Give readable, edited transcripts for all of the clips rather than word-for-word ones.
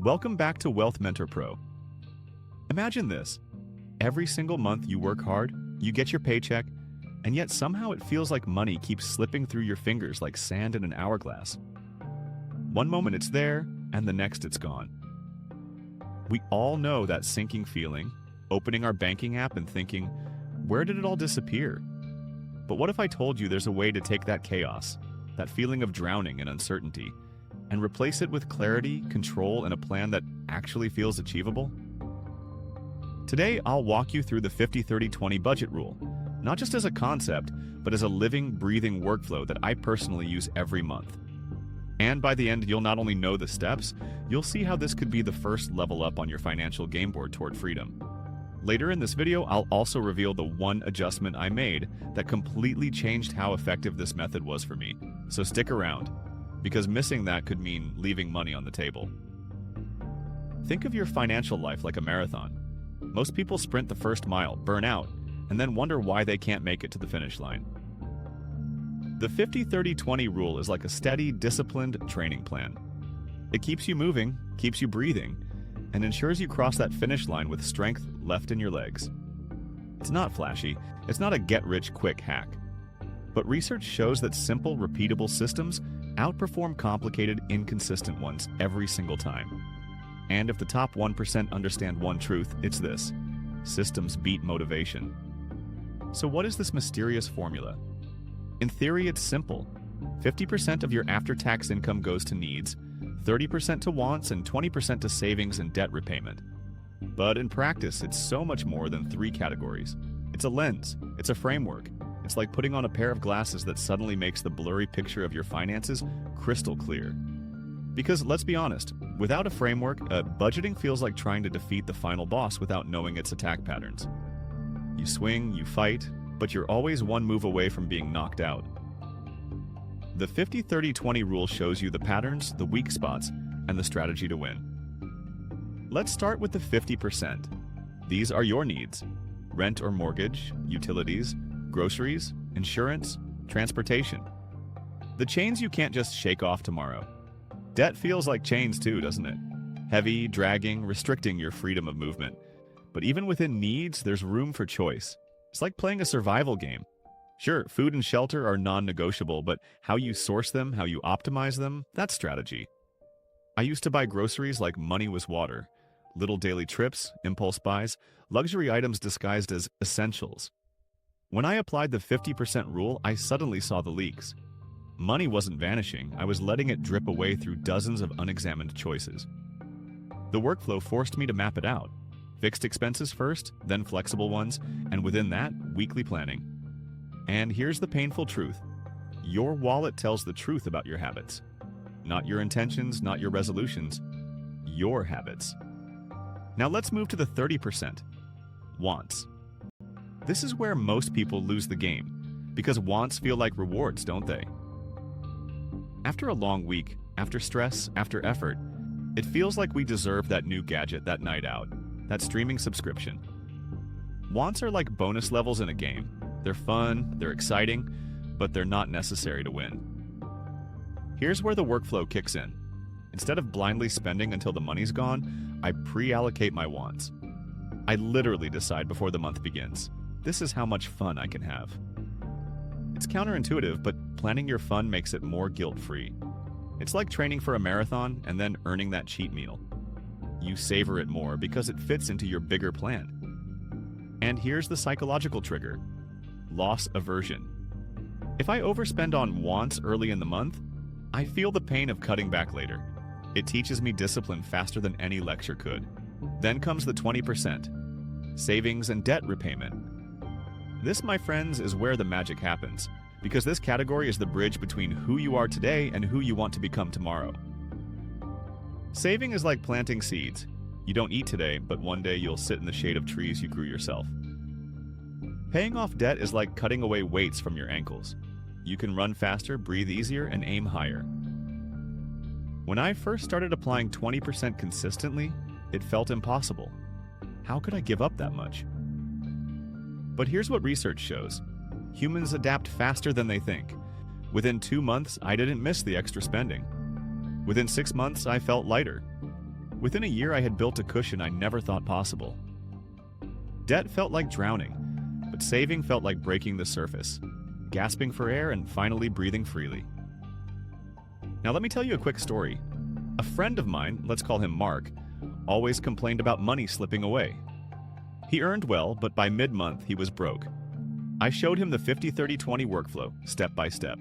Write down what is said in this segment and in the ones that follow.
Welcome back to Wealth Mentor Pro. Imagine this. Every single month you work hard, you get your paycheck, and yet somehow it feels like money keeps slipping through your fingers like sand in an hourglass. One moment it's there, and the next it's gone. We all know that sinking feeling, opening our banking app and thinking, where did it all disappear? But what if I told you there's a way to take that chaos, that feeling of drowning and uncertainty, and replace it with clarity, control, and a plan that actually feels achievable? Today, I'll walk you through the 50-30-20 budget rule, not just as a concept, but as a living, breathing workflow that I personally use every month. And by the end, you'll not only know the steps, you'll see how this could be the first level up on your financial game board toward freedom. Later in this video, I'll also reveal the one adjustment I made that completely changed how effective this method was for me. So stick around, because missing that could mean leaving money on the table. Think of your financial life like a marathon. Most people sprint the first mile, burn out, and then wonder why they can't make it to the finish line. The 50-30-20 rule is like a steady, disciplined training plan. It keeps you moving, keeps you breathing, and ensures you cross that finish line with strength left in your legs. It's not flashy, it's not a get-rich-quick hack. But research shows that simple, repeatable systems outperform complicated, inconsistent ones every single time. And if the top 1% understand one truth, it's this: systems beat motivation. So what is this mysterious formula? In theory, it's simple. 50% of your after-tax income goes to needs, 30% to wants, and 20% to savings and debt repayment. But in practice, it's so much more than three categories. It's a lens, it's a framework. It's like putting on a pair of glasses that suddenly makes the blurry picture of your finances crystal clear. Because let's be honest, without a framework, budgeting feels like trying to defeat the final boss without knowing its attack patterns. You swing, you fight, but you're always one move away from being knocked out. The 50-30-20 rule shows you the patterns, the weak spots, and the strategy to win. Let's start with the 50%. These are your needs: rent or mortgage, utilities, groceries, insurance, transportation. The chains you can't just shake off tomorrow. Debt feels like chains too, doesn't it? Heavy, dragging, restricting your freedom of movement. But even within needs, there's room for choice. It's like playing a survival game. Sure, food and shelter are non-negotiable, but how you source them, how you optimize them, that's strategy. I used to buy groceries like money was water. Little daily trips, impulse buys, luxury items disguised as essentials. When I applied the 50% rule, I suddenly saw the leaks. Money wasn't vanishing, I was letting it drip away through dozens of unexamined choices. The workflow forced me to map it out. Fixed expenses first, then flexible ones, and within that, weekly planning. And here's the painful truth. Your wallet tells the truth about your habits. Not your intentions, not your resolutions, your habits. Now let's move to the 30%. Wants. This is where most people lose the game, because wants feel like rewards, don't they? After a long week, after stress, after effort, it feels like we deserve that new gadget, that night out, that streaming subscription. Wants are like bonus levels in a game. They're fun, they're exciting, but they're not necessary to win. Here's where the workflow kicks in. Instead of blindly spending until the money's gone, I pre-allocate my wants. I literally decide before the month begins. This is how much fun I can have. It's counterintuitive, but planning your fun makes it more guilt-free. It's like training for a marathon and then earning that cheat meal. You savor it more because it fits into your bigger plan. And here's the psychological trigger: loss aversion. If I overspend on wants early in the month, I feel the pain of cutting back later. It teaches me discipline faster than any lecture could. Then comes the 20%, savings and debt repayment. This, my friends, is where the magic happens, because this category is the bridge between who you are today and who you want to become tomorrow. Saving is like planting seeds. You don't eat today, but one day you'll sit in the shade of trees you grew yourself. Paying off debt is like cutting away weights from your ankles. You can run faster, breathe easier, and aim higher. When I first started applying 20% consistently, it felt impossible. How could I give up that much? But here's what research shows. Humans adapt faster than they think. Within 2 months, I didn't miss the extra spending. Within 6 months, I felt lighter. Within a year, I had built a cushion I never thought possible. Debt felt like drowning, but saving felt like breaking the surface, gasping for air and finally breathing freely. Now let me tell you a quick story. A friend of mine, let's call him Mark, always complained about money slipping away. He earned well, but by mid-month he was broke. I showed him the 50-30-20 workflow, step by step.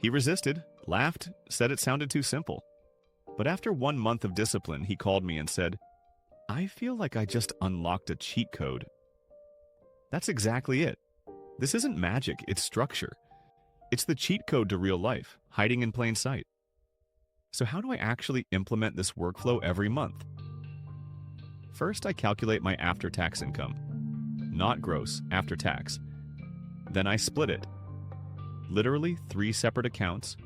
He resisted, laughed, said it sounded too simple. But after 1 month of discipline, he called me and said, "I feel like I just unlocked a cheat code." That's exactly it. This isn't magic, it's structure. It's the cheat code to real life, hiding in plain sight. So how do I actually implement this workflow every month? First, I calculate my after-tax income. Not gross, after tax. Then I split it. Literally 3 separate accounts,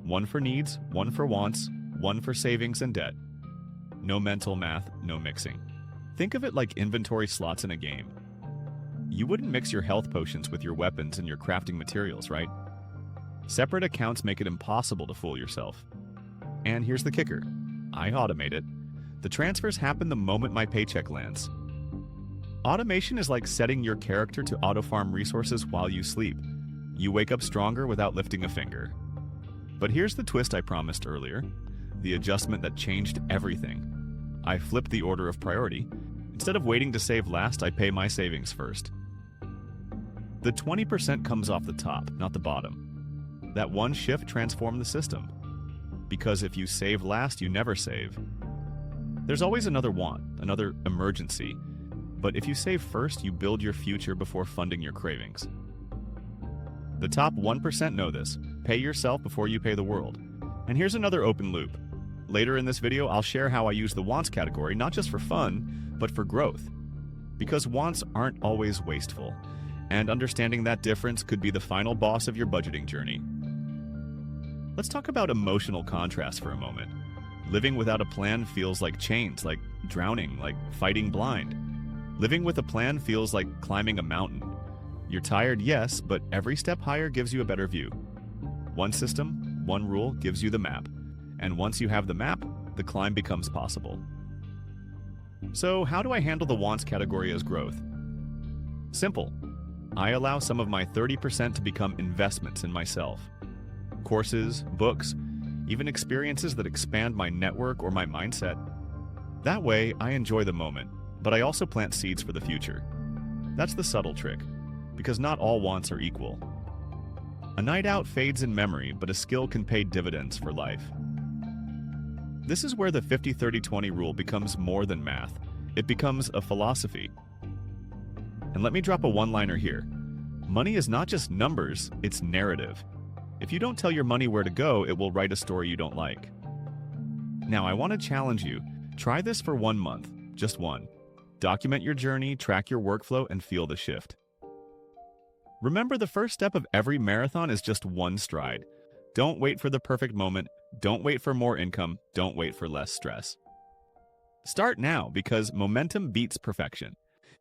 one for needs, one for wants, one for savings and debt. No mental math, no mixing. Think of it like inventory slots in a game. You wouldn't mix your health potions with your weapons and your crafting materials, right? Separate accounts make it impossible to fool yourself. And here's the kicker. I automate it. The transfers happen the moment my paycheck lands. Automation is like setting your character to auto-farm resources while you sleep. You wake up stronger without lifting a finger. But here's the twist I promised earlier. The adjustment that changed everything. I flipped the order of priority. Instead of waiting to save last, I pay my savings first. The 20% comes off the top, not the bottom. That one shift transformed the system. Because if you save last, you never save. There's always another want, another emergency. But if you save first, you build your future before funding your cravings. The top 1% know this. Pay yourself before you pay the world. And here's another open loop. Later in this video, I'll share how I use the wants category, not just for fun, but for growth. Because wants aren't always wasteful, and understanding that difference could be the final boss of your budgeting journey. Let's talk about emotional contrast for a moment. Living without a plan feels like chains, like drowning, like fighting blind. Living with a plan feels like climbing a mountain. You're tired, yes, but every step higher gives you a better view. One system, one rule gives you the map. And once you have the map, the climb becomes possible. So how do I handle the wants category as growth? Simple. I allow some of my 30% to become investments in myself. Courses, books, even experiences that expand my network or my mindset. That way, I enjoy the moment, but I also plant seeds for the future. That's the subtle trick, because not all wants are equal. A night out fades in memory, but a skill can pay dividends for life. This is where the 50-30-20 rule becomes more than math. It becomes a philosophy. And let me drop a one-liner here. Money is not just numbers, it's narrative. If you don't tell your money where to go, it will write a story you don't like. Now, I want to challenge you. Try this for 1 month, just one. Document your journey, track your workflow, and feel the shift. Remember, the first step of every marathon is just one stride. Don't wait for the perfect moment. Don't wait for more income. Don't wait for less stress. Start now, because momentum beats perfection.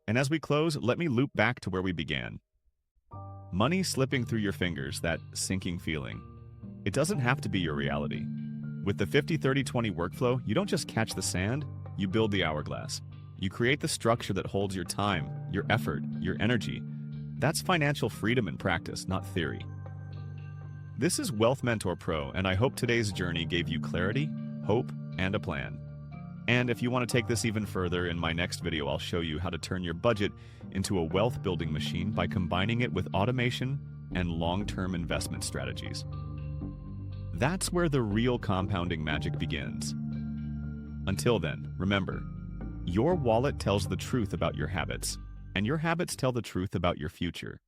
And as we close, let me loop back to where we began. Money slipping through your fingers, that sinking feeling. It doesn't have to be your reality. With the 50-30-20 workflow, you don't just catch the sand, you build the hourglass. You create the structure that holds your time, your effort, your energy. That's financial freedom in practice, not theory. This is Wealth Mentor Pro, and I hope today's journey gave you clarity, hope, and a plan. And if you want to take this even further, in my next video I'll show you how to turn your budget into a wealth-building machine by combining it with automation and long-term investment strategies. That's where the real compounding magic begins. Until then, remember, your wallet tells the truth about your habits, and your habits tell the truth about your future.